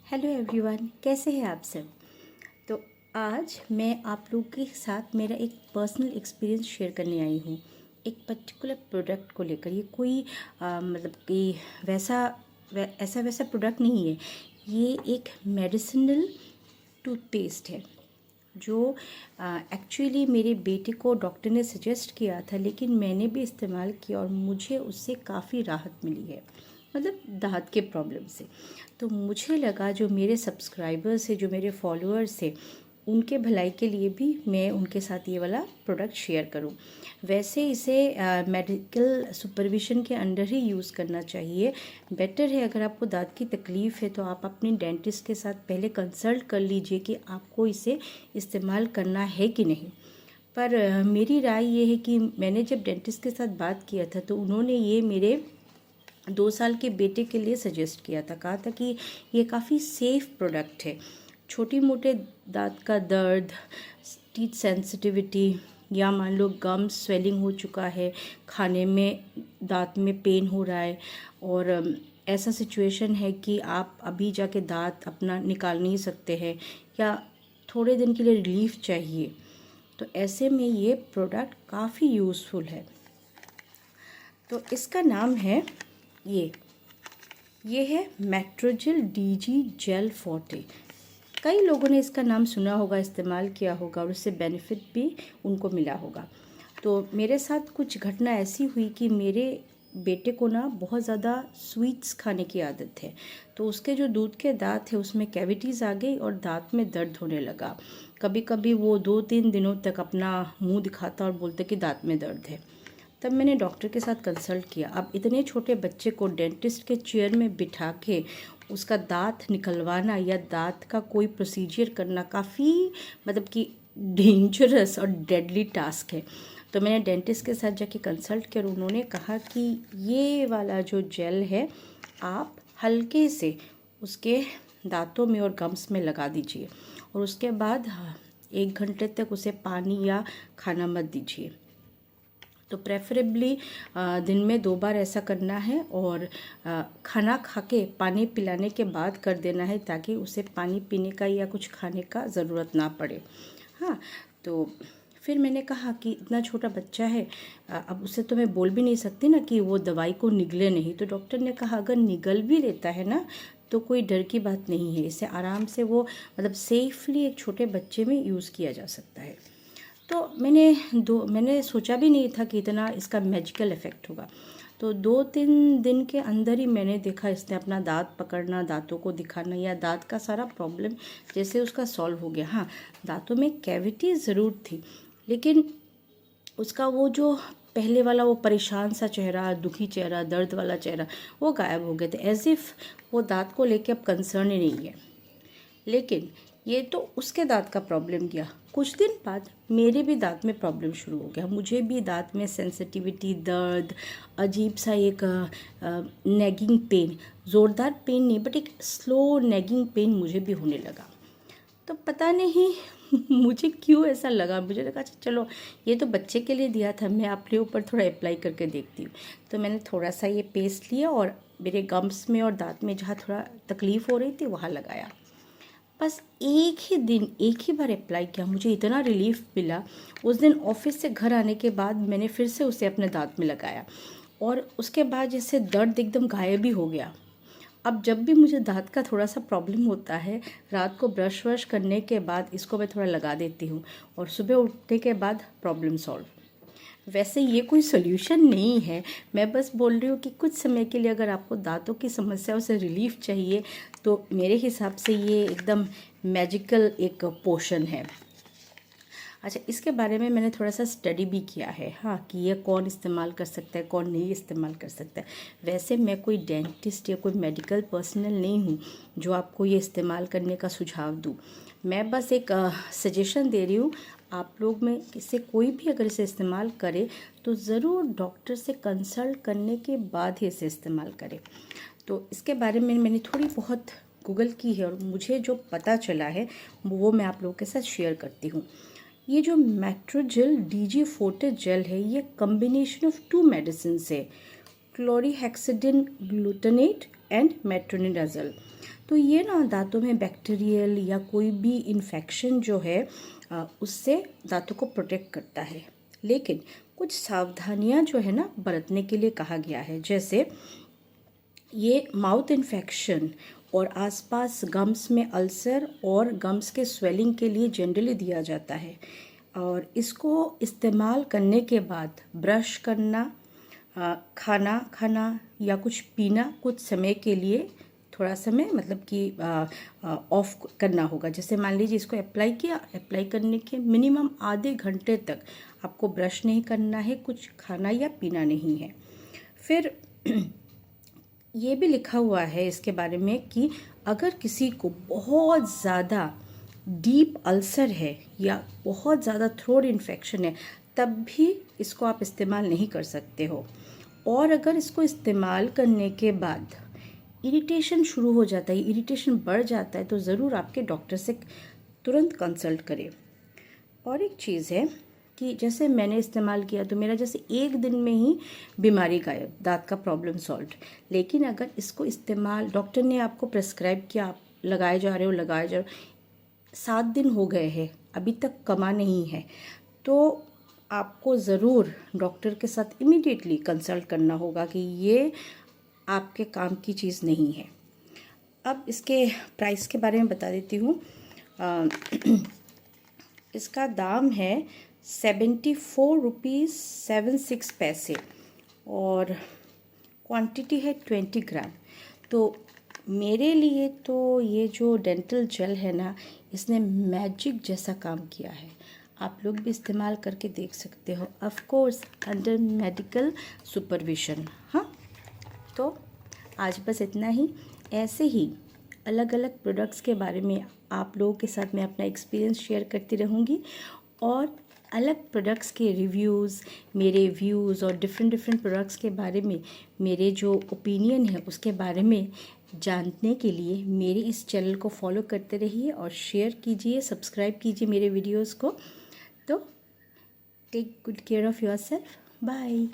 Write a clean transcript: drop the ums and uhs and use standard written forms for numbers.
Hello everyone, कैसे हैं आप सब। तो आज मैं आप लोगों के साथ मेरा एक पर्सनल एक्सपीरियंस शेयर करने आई हूँ एक पर्टिकुलर प्रोडक्ट को लेकर। ये कोई मतलब कि ऐसा वैसा प्रोडक्ट नहीं है। ये एक मेडिसिनल टूथपेस्ट है जो एक्चुअली मेरे बेटे को डॉक्टर ने सजेस्ट किया था, लेकिन मैंने भी इस्तेमाल किया और मुझे उससे काफ़ी राहत मिली है, मतलब दाँत के प्रॉब्लम से। तो मुझे लगा जो मेरे सब्सक्राइबर्स हैं, जो मेरे फॉलोअर्स हैं, उनके भलाई के लिए भी मैं उनके साथ ये वाला प्रोडक्ट शेयर करूं। वैसे इसे मेडिकल सुपरविज़न के अंडर ही यूज़ करना चाहिए। बेटर है, अगर आपको दांत की तकलीफ़ है तो आप अपने डेंटिस्ट के साथ पहले कंसल्ट कर लीजिए कि आपको इसे इस्तेमाल करना है कि नहीं। पर मेरी राय ये है कि मैंने जब डेंटिस्ट के साथ बात किया था तो उन्होंने ये मेरे 2 साल के बेटे के लिए सजेस्ट किया था। कहा था कि ये काफ़ी सेफ़ प्रोडक्ट है। छोटी मोटे दांत का दर्द, टीथ सेंसिटिविटी, या मान लो गम स्वेलिंग हो चुका है, खाने में दांत में पेन हो रहा है, और ऐसा सिचुएशन है कि आप अभी जाके दांत अपना निकाल नहीं सकते हैं, या थोड़े दिन के लिए रिलीफ चाहिए, तो ऐसे में ये प्रोडक्ट काफ़ी यूज़फुल है। तो इसका नाम है ये है मेट्रोजेल डीजी जेल फोर्टे। कई लोगों ने इसका नाम सुना होगा, इस्तेमाल किया होगा और उससे बेनिफिट भी उनको मिला होगा। तो मेरे साथ कुछ घटना ऐसी हुई कि मेरे बेटे को ना बहुत ज़्यादा स्वीट्स खाने की आदत है। तो उसके जो दूध के दांत है उसमें कैविटीज़ आ गई और दांत में दर्द होने लगा। कभी कभी वो 2-3 दिनों तक अपना मुंह दिखाता और बोलते कि दांत में दर्द है। तब मैंने डॉक्टर के साथ कंसल्ट किया। अब इतने छोटे बच्चे को डेंटिस्ट के चेयर में बिठा के उसका दांत निकलवाना या दांत का कोई प्रोसीजर करना काफ़ी मतलब कि डेंजरस और डेडली टास्क है। तो मैंने डेंटिस्ट के साथ जाके कंसल्ट किया और उन्होंने कहा कि ये वाला जो जेल है आप हल्के से उसके दांतों में और गम्स में लगा दीजिए, और उसके बाद 1 घंटे तक उसे पानी या खाना मत दीजिए। तो प्रेफरेबली दिन में 2 बार ऐसा करना है, और खाना खा के पानी पिलाने के बाद कर देना है, ताकि उसे पानी पीने का या कुछ खाने का ज़रूरत ना पड़े। हाँ, तो फिर मैंने कहा कि इतना छोटा बच्चा है, अब उसे तो मैं बोल भी नहीं सकती ना कि वो दवाई को निगले नहीं। तो डॉक्टर ने कहा अगर निगल भी लेता है ना तो कोई डर की बात नहीं है, इसे आराम से वो मतलब सेफली एक छोटे बच्चे में यूज़ किया जा सकता है। तो मैंने सोचा भी नहीं था कि इतना इसका मैजिकल इफ़ेक्ट होगा। तो 2-3 दिन के अंदर ही मैंने देखा इसने अपना दांत पकड़ना, दांतों को दिखाना, या दांत का सारा प्रॉब्लम जैसे उसका सॉल्व हो गया। हाँ, दांतों में कैविटी ज़रूर थी, लेकिन उसका वो जो पहले वाला वो परेशान सा चेहरा, दुखी चेहरा, दर्द वाला चेहरा, वो गायब हो गए थे। एज़ इफ़ वो दांत को लेके अब कंसर्न ही नहीं है। लेकिन ये तो उसके दांत का प्रॉब्लम गया। कुछ दिन बाद मेरे भी दांत में प्रॉब्लम शुरू हो गया। मुझे भी दांत में सेंसिटिविटी, दर्द, अजीब सा एक नेगिंग पेन, ज़ोरदार पेन नहीं बट एक स्लो नेगिंग पेन मुझे भी होने लगा। तो पता नहीं मुझे क्यों ऐसा लगा। मुझे लगा अच्छा चलो ये तो बच्चे के लिए दिया था, मैं अपने ऊपर थोड़ा अप्लाई करके देखती हूँ। तो मैंने थोड़ा सा ये पेस्ट लिया और मेरे गम्स में और दांत में जहाँ थोड़ा तकलीफ़ हो रही थी वहाँ लगाया। बस एक ही बार अप्लाई किया, मुझे इतना रिलीफ मिला। उस दिन ऑफिस से घर आने के बाद मैंने फिर से उसे अपने दांत में लगाया, और उसके बाद जैसे दर्द एकदम गायब ही हो गया। अब जब भी मुझे दांत का थोड़ा सा प्रॉब्लम होता है, रात को ब्रश वश करने के बाद इसको मैं थोड़ा लगा देती हूँ, और सुबह उठने के बाद प्रॉब्लम सॉल्व। वैसे ये कोई सोल्यूशन नहीं है, मैं बस बोल रही हूँ कि कुछ समय के लिए अगर आपको दांतों की समस्याओं से रिलीफ चाहिए तो मेरे हिसाब से ये एकदम मैजिकल एक पोशन है। अच्छा, इसके बारे में मैंने थोड़ा सा स्टडी भी किया है, हाँ, कि ये कौन इस्तेमाल कर सकता है, कौन नहीं इस्तेमाल कर सकता है। वैसे मैं कोई डेंटिस्ट या कोई मेडिकल पर्सनल नहीं हूँ जो आपको ये इस्तेमाल करने का सुझाव दूँ। मैं बस एक सजेशन दे रही हूँ। आप लोग में से कोई भी अगर इसे इस्तेमाल करे तो ज़रूर डॉक्टर से कंसल्ट करने के बाद ही इसे इस्तेमाल करें। तो इसके बारे में मैंने थोड़ी बहुत गूगल की है, और मुझे जो पता चला है वो मैं आप लोगों के साथ शेयर करती हूँ। ये जो मेट्रोजेल डीजी फोर्टे जेल है, ये कम्बिनेशन ऑफ 2 मेडिसिन है, क्लोरीहेक्सिडिन ग्लूटानेट एंड मेट्रोनिडाजोल। तो ये ना दांतों में बैक्टीरियल या कोई भी इन्फेक्शन जो है उससे दांतों को प्रोटेक्ट करता है। लेकिन कुछ सावधानियां जो है ना बरतने के लिए कहा गया है, जैसे ये माउथ इन्फेक्शन और आसपास गम्स में अल्सर और गम्स के स्वेलिंग के लिए जनरली दिया जाता है। और इसको इस्तेमाल करने के बाद ब्रश करना, खाना खाना या कुछ पीना कुछ समय के लिए, थोड़ा समय मतलब कि ऑफ करना होगा। जैसे मान लीजिए इसको अप्लाई किया, अप्लाई करने के मिनिमम आधे घंटे तक आपको ब्रश नहीं करना है, कुछ खाना या पीना नहीं है। फिर ये भी लिखा हुआ है इसके बारे में कि अगर किसी को बहुत ज़्यादा डीप अल्सर है या बहुत ज़्यादा थ्रोट इन्फेक्शन है, तब भी इसको आप इस्तेमाल नहीं कर सकते हो। और अगर इसको इस्तेमाल करने के बाद इरिटेशन शुरू हो जाता है, इरिटेशन बढ़ जाता है, तो ज़रूर आपके डॉक्टर से तुरंत कंसल्ट करें। और एक चीज़ है कि जैसे मैंने इस्तेमाल किया तो मेरा जैसे एक दिन में ही बीमारी गायब, दांत का प्रॉब्लम सॉल्व। लेकिन अगर इसको इस्तेमाल डॉक्टर ने आपको प्रेस्क्राइब किया, आप लगाए जा रहे हो 7 दिन हो गए हैं, अभी तक कमा नहीं है, तो आपको ज़रूर डॉक्टर के साथ इमीडिएटली कंसल्ट करना होगा कि ये आपके काम की चीज़ नहीं है। अब इसके प्राइस के बारे में बता देती हूँ। इसका दाम है 74 रुपीज़ 76 पैसे और क्वांटिटी है 20 ग्राम। तो मेरे लिए तो ये जो डेंटल जेल है ना, इसने मैजिक जैसा काम किया है। आप लोग भी इस्तेमाल करके देख सकते हो, of course under medical supervision. हाँ, तो आज बस इतना ही। ऐसे ही अलग अलग प्रोडक्ट्स के बारे में आप लोगों के साथ मैं अपना एक्सपीरियंस शेयर करती रहूँगी और अलग प्रोडक्ट्स के रिव्यूज़, मेरे व्यूज़ और डिफरेंट प्रोडक्ट्स के बारे में मेरे जो ओपिनियन है उसके बारे में जानने के लिए मेरे इस चैनल को फॉलो करते रहिए और शेयर कीजिए, सब्सक्राइब कीजिए मेरे वीडियोज़ को। तो take good care of yourself. Bye.